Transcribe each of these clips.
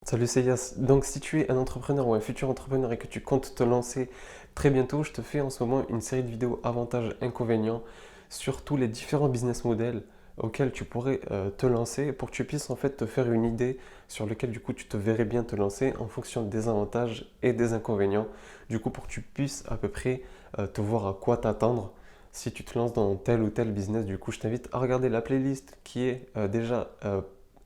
Salut, c'est Yas. Donc, si tu es un entrepreneur ou un futur entrepreneur et que tu comptes te lancer très bientôt, je te fais en ce moment une série de vidéos avantages, inconvénients sur tous les différents business models auxquels tu pourrais te lancer pour que tu puisses en fait te faire une idée sur lequel du coup tu te verrais bien te lancer en fonction des avantages et des inconvénients. Du coup, pour que tu puisses à peu près te voir à quoi t'attendre si tu te lances dans tel ou tel business. Du coup, je t'invite à regarder la playlist qui est déjà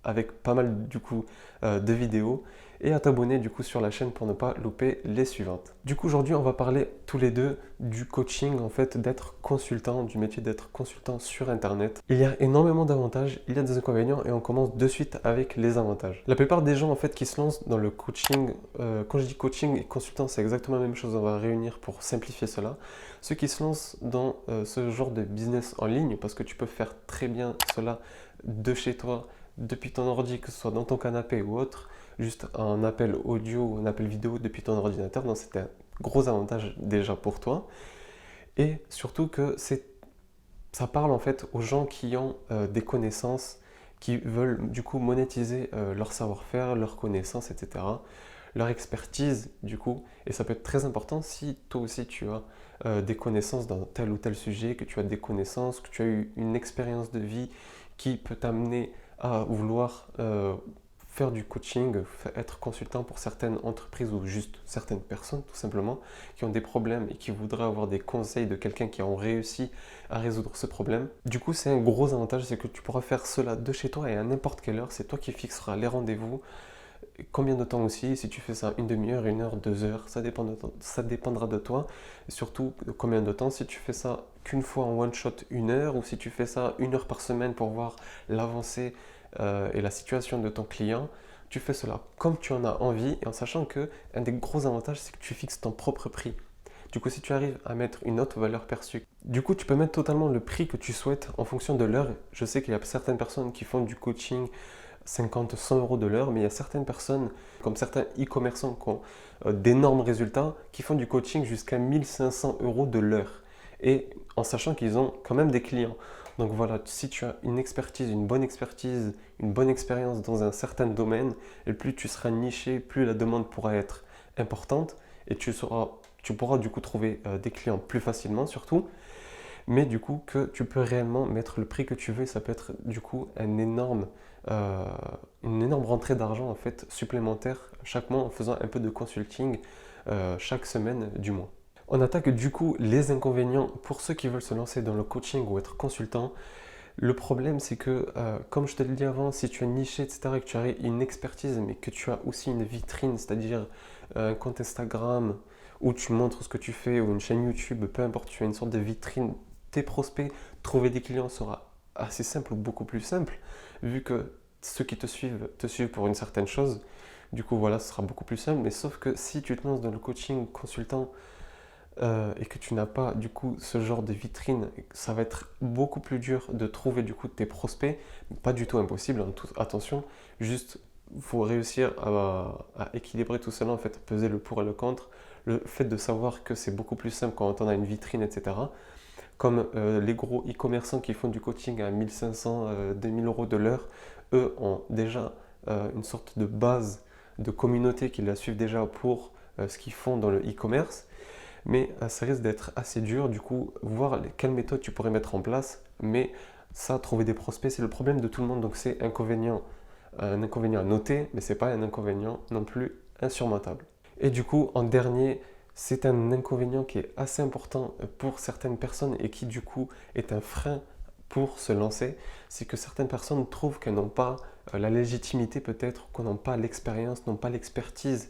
avec pas mal du coup de vidéos et à t'abonner du coup sur la chaîne pour ne pas louper les suivantes. Du coup aujourd'hui on va parler tous les deux du coaching en fait, d'être consultant, du métier d'être consultant sur internet. Il y a énormément d'avantages, il y a des inconvénients et on commence de suite avec les avantages. La plupart des gens en fait qui se lancent dans le coaching, quand je dis coaching et consultant c'est exactement la même chose, on va réunir pour simplifier cela. Ceux qui se lancent dans ce genre de business en ligne, parce que tu peux faire très bien cela de chez toi, depuis ton ordi, que ce soit dans ton canapé ou autre, juste un appel audio ou un appel vidéo depuis ton ordinateur, donc c'est un gros avantage déjà pour toi. Et surtout que ça parle en fait aux gens qui ont des connaissances, qui veulent du coup monétiser leur savoir-faire, leurs connaissances, etc. Leur expertise du coup. Et ça peut être très important si toi aussi tu as des connaissances dans tel ou tel sujet, que tu as des connaissances, que tu as eu une expérience de vie qui peut t'amener à vouloir faire du coaching, être consultant pour certaines entreprises ou juste certaines personnes tout simplement qui ont des problèmes et qui voudraient avoir des conseils de quelqu'un qui a réussi à résoudre ce problème. Du coup, c'est un gros avantage, c'est que tu pourras faire cela de chez toi et à n'importe quelle heure. C'est toi qui fixeras les rendez-vous, combien de temps aussi, si tu fais ça une demi-heure, une heure, 2 heures, ça dépendra de toi. Et surtout, de combien de temps, si tu fais ça qu'une fois en one shot une heure, ou si tu fais ça une heure par semaine pour voir l'avancée et la situation de ton client, tu fais cela comme tu en as envie et en sachant que un des gros avantages, c'est que tu fixes ton propre prix. Du coup, si tu arrives à mettre une autre valeur perçue, du coup, tu peux mettre totalement le prix que tu souhaites en fonction de l'heure. Je sais qu'il y a certaines personnes qui font du coaching 50, 100 euros de l'heure, mais il y a certaines personnes, comme certains e-commerçants qui ont d'énormes résultats, qui font du coaching jusqu'à 1500 euros de l'heure. Et en sachant qu'ils ont quand même des clients. Donc voilà, si tu as une expertise, une bonne expérience dans un certain domaine, et plus tu seras niché, plus la demande pourra être importante, et tu pourras du coup trouver des clients plus facilement surtout, mais du coup que tu peux réellement mettre le prix que tu veux et ça peut être du coup euh, une énorme rentrée d'argent en fait supplémentaire chaque mois en faisant un peu de consulting chaque semaine du mois. On attaque du coup les inconvénients pour ceux qui veulent se lancer dans le coaching ou être consultant. Le problème, c'est que, comme je te l'ai dit avant, si tu es niché, etc., et que tu as une expertise, mais que tu as aussi une vitrine, c'est-à-dire un compte Instagram où tu montres ce que tu fais, ou une chaîne YouTube, peu importe, tu as une sorte de vitrine, tes prospects, trouver des clients sera assez simple ou beaucoup plus simple, vu que ceux qui te suivent pour une certaine chose. Du coup, voilà, ce sera beaucoup plus simple. Mais sauf que si tu te lances dans le coaching consultant, et que tu n'as pas du coup ce genre de vitrine, ça va être beaucoup plus dur de trouver du coup tes prospects, pas du tout impossible, hein, attention, juste il faut réussir à équilibrer tout cela, en fait, peser le pour et le contre, le fait de savoir que c'est beaucoup plus simple quand on a une vitrine, etc. Comme les gros e-commerçants qui font du coaching à 1500, 2000 euros de l'heure, eux ont déjà une sorte de base de communauté qui la suivent déjà pour ce qu'ils font dans le e-commerce, mais ça risque d'être assez dur, du coup, voir quelle méthode tu pourrais mettre en place, mais ça, trouver des prospects, c'est le problème de tout le monde, donc c'est un inconvénient à noter, mais c'est pas un inconvénient non plus insurmontable. Et du coup, en dernier, c'est un inconvénient qui est assez important pour certaines personnes et qui du coup est un frein pour se lancer, c'est que certaines personnes trouvent qu'elles n'ont pas la légitimité peut-être, qu'on n'ont pas l'expérience, n'ont pas l'expertise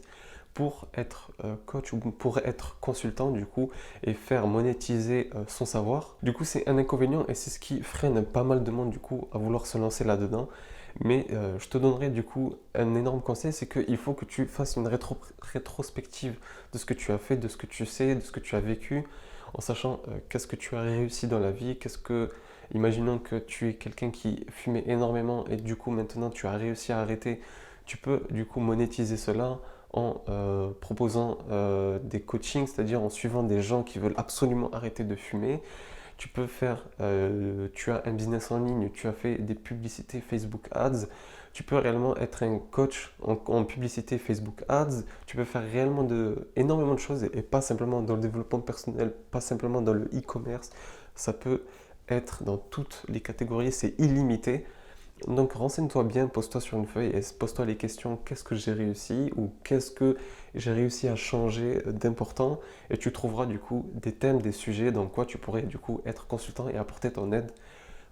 pour être coach ou pour être consultant du coup et faire monétiser son savoir. Du coup, c'est un inconvénient et c'est ce qui freine pas mal de monde du coup à vouloir se lancer là-dedans. Mais je te donnerai du coup un énorme conseil, c'est qu'il faut que tu fasses une rétrospective de ce que tu as fait, de ce que tu sais, de ce que tu as vécu, en sachant qu'est-ce que tu as réussi dans la vie, imaginons que tu es quelqu'un qui fumait énormément et du coup maintenant tu as réussi à arrêter, tu peux du coup monétiser cela en proposant des coachings, c'est-à-dire en suivant des gens qui veulent absolument arrêter de fumer. Tu as un business en ligne, tu as fait des publicités Facebook Ads, Tu peux réellement être un coach en publicité Facebook Ads. Tu peux faire réellement énormément de choses et pas simplement dans le développement personnel, pas simplement dans le e-commerce. Ça peut être dans toutes les catégories, c'est illimité. Donc renseigne-toi bien, pose-toi sur une feuille et pose-toi les questions, qu'est-ce que j'ai réussi ou qu'est-ce que j'ai réussi à changer d'important, et tu trouveras du coup des thèmes, des sujets dans quoi tu pourrais du coup être consultant et apporter ton aide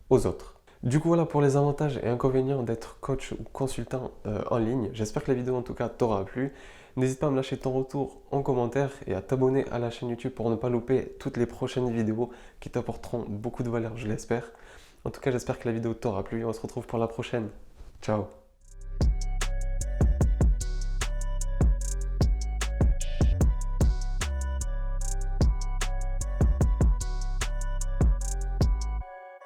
aux autres. Du coup voilà pour les avantages et inconvénients d'être coach ou consultant en ligne. J'espère que la vidéo en tout cas t'aura plu. N'hésite pas à me lâcher ton retour en commentaire et à t'abonner à la chaîne YouTube pour ne pas louper toutes les prochaines vidéos qui t'apporteront beaucoup de valeur, je l'espère. En tout cas, j'espère que la vidéo t'aura plu. On se retrouve pour la prochaine. Ciao!